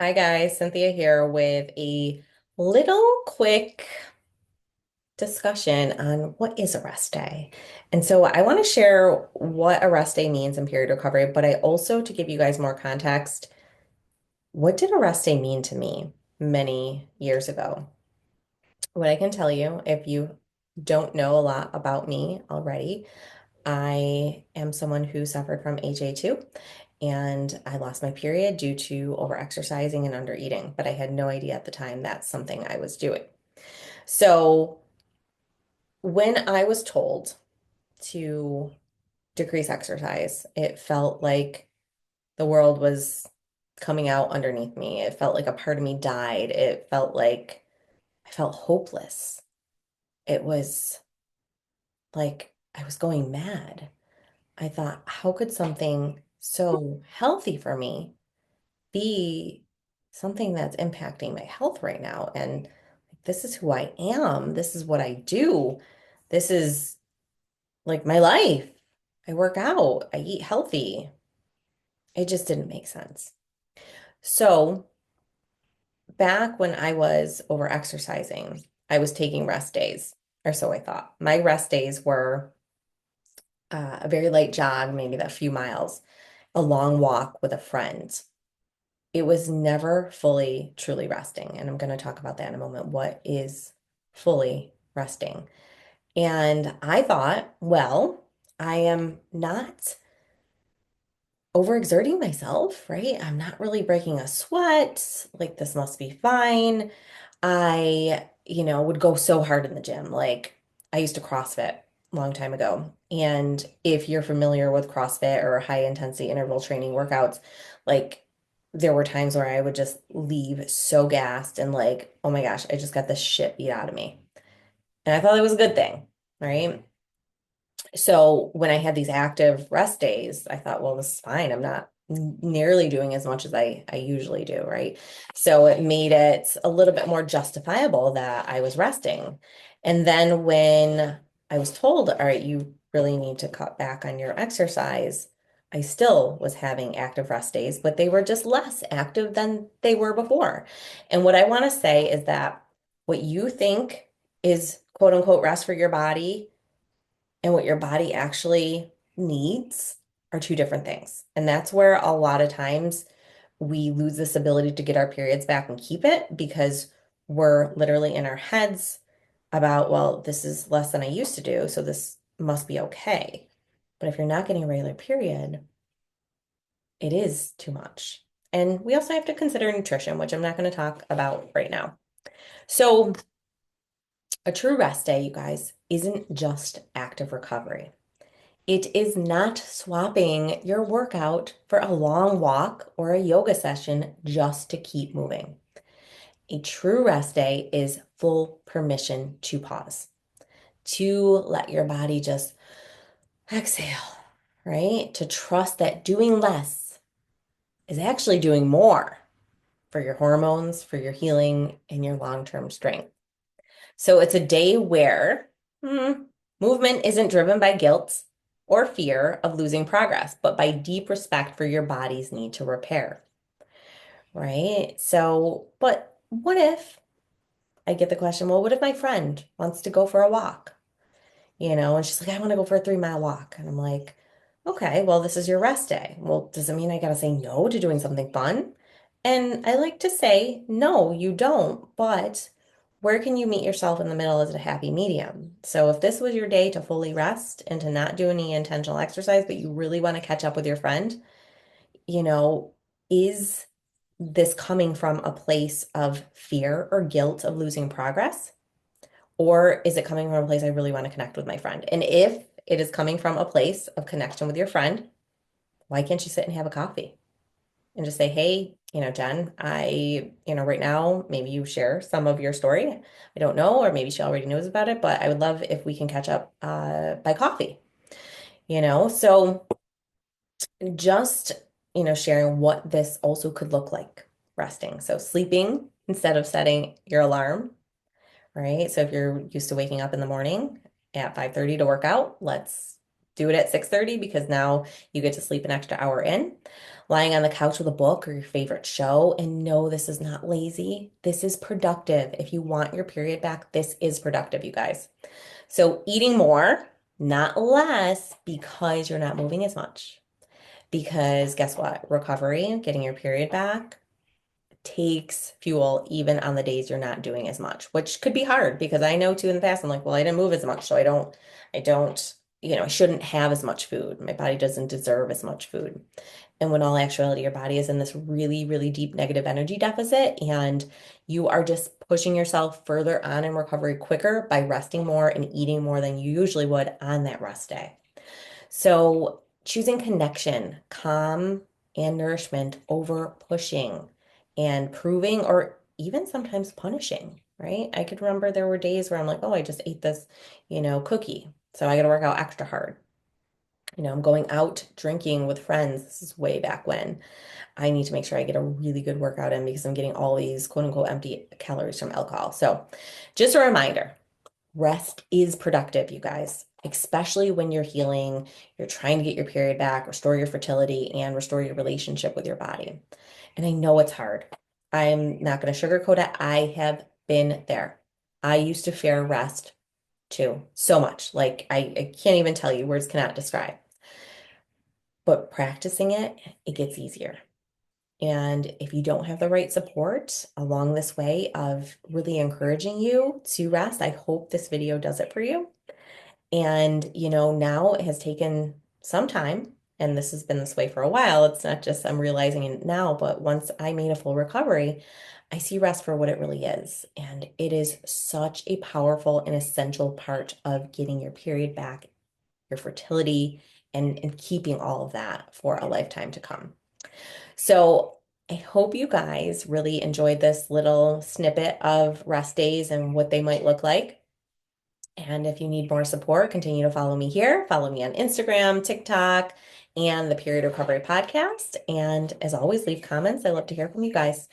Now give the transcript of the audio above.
Hi guys, Cynthia here with a little quick discussion on what is a rest day. And so I want to share what a rest day means in period recovery, but I also, to give you guys more context, what did a rest day mean to me many years ago? What I can tell you, if you don't know a lot about me already, I am someone who suffered from HA2 and I lost my period due to overexercising and undereating, but I had no idea at the time that's something I was doing. So when I was told to decrease exercise, it felt like the world was coming out underneath me. It felt like a part of me died. It felt like I felt hopeless. It was like I was going mad. I thought, how could something so healthy for me be something that's impacting my health right now? And this is who I am. This is what I do. This is like my life. I work out, I eat healthy. It just didn't make sense. So, back when I was over exercising, I was taking rest days, or so I thought. My rest days were a very light jog, maybe a few miles, a long walk with a friend. It was never fully, truly resting. And I'm going to talk about that in a moment. What is fully resting? And I thought, well, I am not overexerting myself, right? I'm not really breaking a sweat. Like, this must be fine. I would go so hard in the gym. Like, I used to CrossFit a long time ago. And if you're familiar with CrossFit or high intensity interval training workouts, like, there were times where I would just leave so gassed and like, oh my gosh, I just got the shit beat out of me. And I thought it was a good thing, right? So when I had these active rest days, I thought, well, this is fine. I'm not nearly doing as much as I usually do, right? So it made it a little bit more justifiable that I was resting. And then when I was told, all right, you really need to cut back on your exercise, I still was having active rest days, but they were just less active than they were before. And what I want to say is that what you think is quote unquote rest for your body and what your body actually needs are two different things. And that's where a lot of times we lose this ability to get our periods back and keep it because we're literally in our heads about, well, this is less than I used to do, so this must be okay. But if you're not getting a regular period, it is too much. And we also have to consider nutrition, which I'm not going to talk about right now. So, a true rest day, you guys, isn't just active recovery. It is not swapping your workout for a long walk or a yoga session just to keep moving. A true rest day is full permission to pause, to let your body just exhale, right? To trust that doing less is actually doing more for your hormones, for your healing, and your long-term strength. So it's a day where movement isn't driven by guilt or fear of losing progress, but by deep respect for your body's need to repair, right? So, but what if I get the question, well, what if my friend wants to go for a walk? And she's like, I want to go for a 3 mile walk. And I'm like, okay, well, this is your rest day. Well, does it mean I gotta say no to doing something fun? And I like to say, no, you don't. But where can you meet yourself in the middle as a happy medium? So if this was your day to fully rest and to not do any intentional exercise, but you really want to catch up with your friend, you know, is this coming from a place of fear or guilt of losing progress? Or is it coming from a place I really want to connect with my friend? And if it is coming from a place of connection with your friend, why can't you sit and have a coffee and just say, hey, Jen, right now, maybe you share some of your story. I don't know, or maybe she already knows about it, but I would love if we can catch up by coffee, So just, sharing what this also could look like resting. So sleeping instead of setting your alarm, right? So if you're used to waking up in the morning at 5:30 to work out, let's Do it at 6:30 because now you get to sleep an extra hour in. Lying on the couch with a book or your favorite show. And no, this is not lazy. This is productive. If you want your period back, this is productive, you guys. So eating more, not less, because you're not moving as much. Because guess what? Recovery, getting your period back, takes fuel even on the days you're not doing as much, which could be hard because I know too in the past I'm like, well, I didn't move as much, so I don't, I shouldn't have as much food. My body doesn't deserve as much food. And when all actuality, your body is in this really, really deep negative energy deficit, and you are just pushing yourself further on in recovery quicker by resting more and eating more than you usually would on that rest day. So choosing connection, calm, and nourishment over pushing and proving or even sometimes punishing, right? I could remember there were days where I'm like, oh, I just ate this, cookie. So I got to work out extra hard. I'm going out drinking with friends. This is way back when. I need to make sure I get a really good workout in because I'm getting all these quote unquote empty calories from alcohol. So just a reminder. Rest is productive, you guys, especially when you're healing, you're trying to get your period back, restore your fertility, and restore your relationship with your body. And I know it's hard. I'm not going to sugarcoat it. I have been there. I used to fear rest too, so much. Like I can't even tell you, words cannot describe. But practicing it, it gets easier. And if you don't have the right support along this way of really encouraging you to rest, I hope this video does it for you. And, now it has taken some time, and this has been this way for a while. It's not just I'm realizing it now, but once I made a full recovery, I see rest for what it really is. And it is such a powerful and essential part of getting your period back, your fertility, and keeping all of that for a lifetime to come. So I hope you guys really enjoyed this little snippet of rest days and what they might look like. And if you need more support, continue to follow me here. Follow me on Instagram, TikTok, and the Period Recovery Podcast. And as always, leave comments. I love to hear from you guys.